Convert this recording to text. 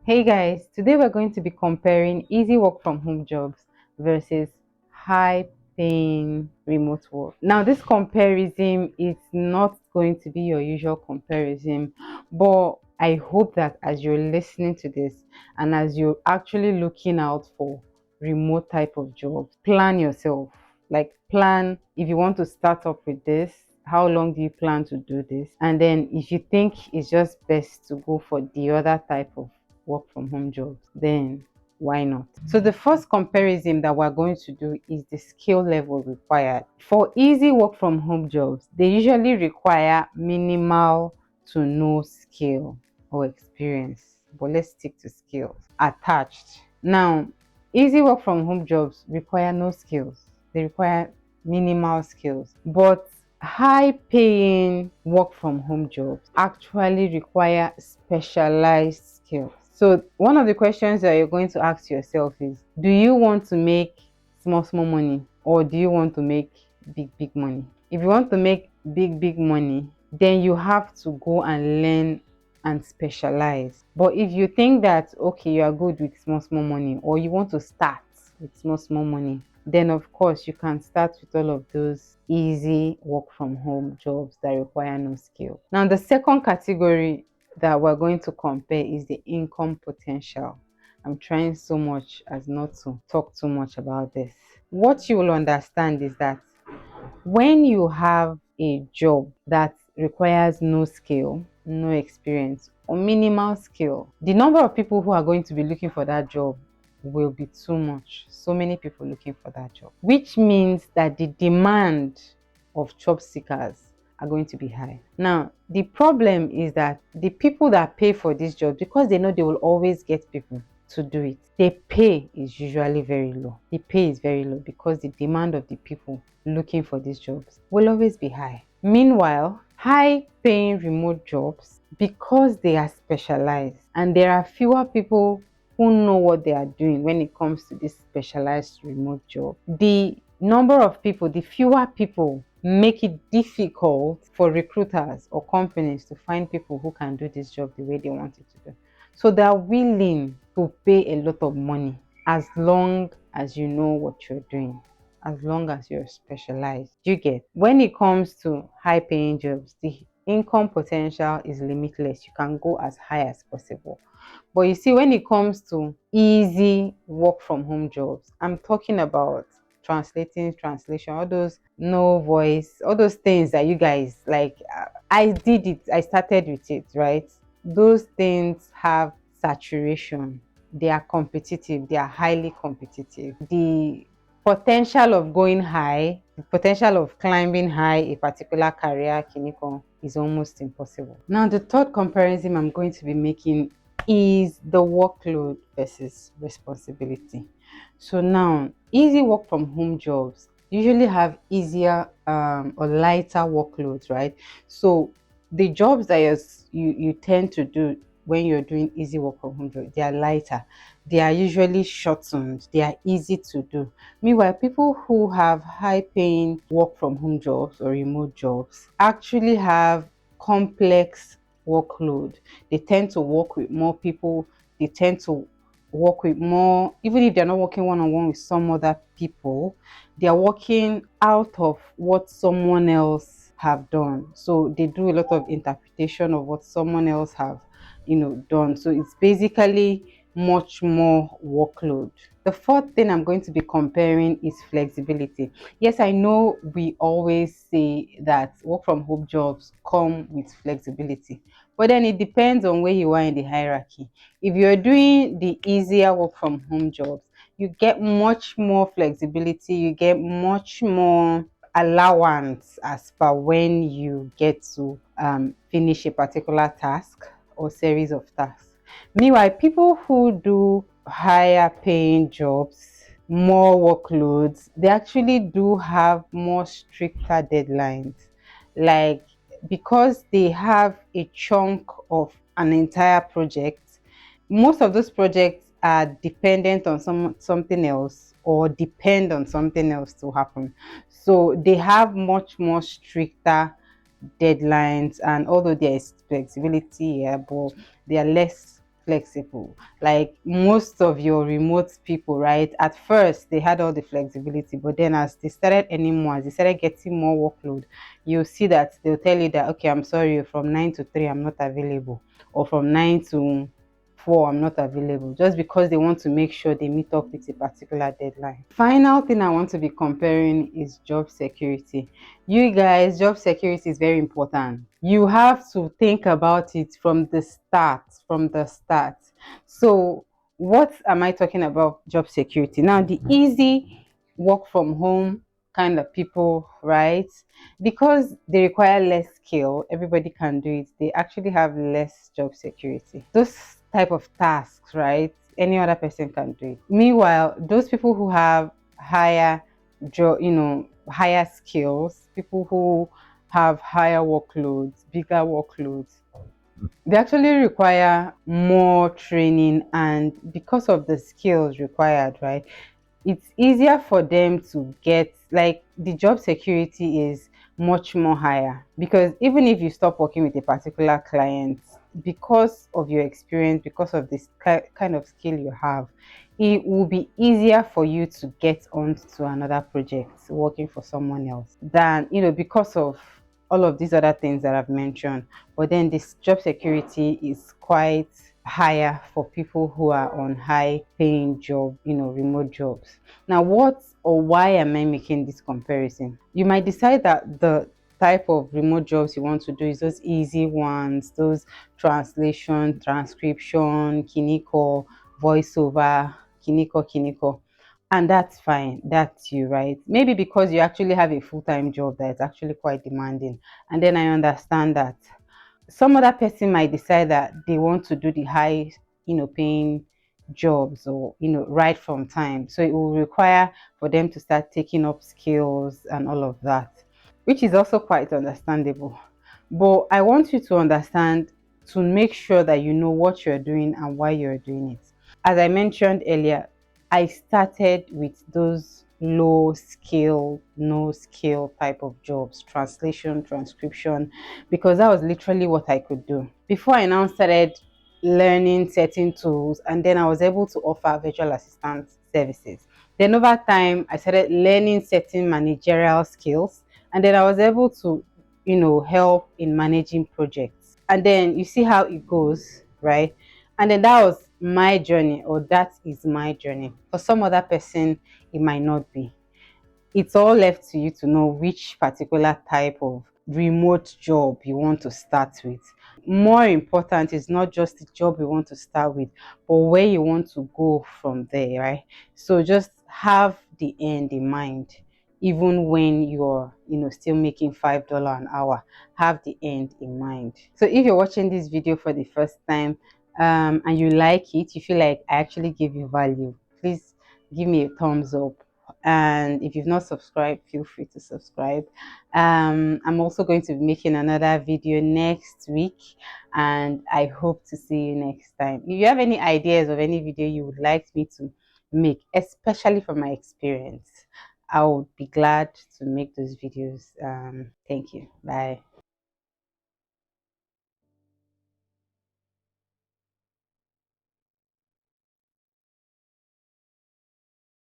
Hey guys, today we're going to be comparing easy work from home jobs versus high paying remote work. Now, this comparison is not going to be your usual comparison, but I hope that as you're listening to this and as you're actually looking out for remote type of jobs, plan yourself. Like, plan if you want to start up with this. How long do you plan to do this? And then, if you think it's just best to go for the other type of work from home jobs, then why not? So the first comparison that we're going to do is the skill level required. For easy work from home jobs, they usually require minimal to no skill or experience. But let's stick to skills attached. Now, easy work from home jobs require no skills. They require minimal skills. But high paying work from home jobs actually require specialized skills. So, one of the questions that you're going to ask yourself is, do you want to make small money, or do you want to make big money? If you want to make big money, then you have to go and learn and specialize. But if you think that okay, you are good with small money, or you want to start with small money, then of course you can start with all of those easy work from home jobs that require no skill. Now, the second category that we're going to compare is the income potential. I'm trying so much as not to talk too much about this. What you will understand is that when you have a job that requires no skill, no experience, or minimal skill, the number of people who are going to be looking for that job will be too much. So many people looking for that job, which means that the demand of job seekers are going to be high. Now, the problem is that the people that pay for this job, because they know they will always get people to do it, the pay is usually very low. The pay is very low because the demand of the people looking for these jobs will always be high. Meanwhile, high paying remote jobs, because they are specialized and there are fewer people who know what they are doing when it comes to this specialized remote job, the number of people, the fewer people, make it difficult for recruiters or companies to find people who can do this job the way they want it to do. So they're willing to pay a lot of money as long as you know what you're doing, as long as you're specialized. You get, when it comes to high paying jobs, the income potential is limitless. You can go as high as possible. But you see, when it comes to easy work from home jobs, I'm talking about translation, all those no voice, all those things that you guys like. I did it, I started with it, right? Those things have saturation. They are competitive, they are highly competitive. The potential of going high, the potential of climbing high a particular career, Kiniko, is almost impossible. Now, the third comparison I'm going to be making is the workload versus responsibility. So now, easy work from home jobs usually have easier or lighter workloads, right? So the jobs that you tend to do when you're doing easy work from home jobs, they are lighter. They are usually shortened. They are easy to do. Meanwhile, people who have high paying work from home jobs or remote jobs actually have complex workload. They tend to work with more people. They tend to work with more, even if they're not working one-on-one with some other people, they are working out of what someone else have done. So they do a lot of interpretation of what someone else have done. So it's basically much more workload. The fourth thing I'm going to be comparing is flexibility. Yes, I know we always say that work from home jobs come with flexibility, but then it depends on where you are in the hierarchy. If you're doing the easier work from home jobs, you get much more flexibility, you get much more allowance as per when you get to finish a particular task or series of tasks. Meanwhile, people who do higher paying jobs, more workloads, they actually do have more stricter deadlines. Like, because they have a chunk of an entire project, most of those projects are dependent on something else or depend on something else to happen. So they have much more stricter deadlines, and although there is flexibility here, but they are less flexible. Like most of your remote people, right? At first, they had all the flexibility, but then as they started earning more, as they started getting more workload, you'll see that they'll tell you that, okay, I'm sorry, from 9 to 3, I'm not available, or from 9 to 4, I'm not available, just because they want to make sure they meet up with a particular deadline. Final thing I want to be comparing is job security. You guys, job security is very important. You have to think about it from the start, from the start. So what am I talking about job security? Now, the easy work from home kind of people, right? Because they require less skill, everybody can do it. They actually have less job security. Those type of tasks, right? Any other person can do it. Meanwhile, those people who have higher job, higher skills, people who have higher workloads, bigger workloads, they actually require more training, and because of the skills required, right, it's easier for them to get, like, the job security is much more higher, because even if you stop working with a particular client, because of your experience, because of this kind of skill you have, it will be easier for you to get onto another project working for someone else than, because of all of these other things that I've mentioned. But then this job security is quite higher for people who are on high paying job, remote jobs. Now, what or why am I making this comparison? You might decide that the type of remote jobs you want to do is those easy ones, those translation, transcription, kiniko, voiceover, kiniko, and that's fine. That's you, right? Maybe because you actually have a full-time job that is actually quite demanding, and then I understand that. Some other person might decide that they want to do the high, paying jobs, or right from time, so it will require for them to start taking up skills and all of that, which is also quite understandable. But I want you to understand, to make sure that you know what you're doing and why you're doing it. As I mentioned earlier, I started with those low skill, no skill type of jobs, translation, transcription, because that was literally what I could do. Before I now started learning certain tools, and then I was able to offer virtual assistant services. Then over time, I started learning certain managerial skills, and then I was able to, help in managing projects. And then you see how it goes, right? And then that was my journey, or that is my journey. For some other person, it might not be. It's all left to you to know which particular type of remote job you want to start with. More important is not just the job you want to start with, but where you want to go from there, right? So just have the end in mind. Even when you're, still making $5 an hour, have the end in mind. So if you're watching this video for the first time, and you like it, you feel like I actually give you value, please give me a thumbs up. And if you've not subscribed, feel free to subscribe. I'm also going to be making another video next week, and I hope to see you next time. If you have any ideas of any video you would like me to make, especially from my experience, I would be glad to make those videos. Thank you. Bye.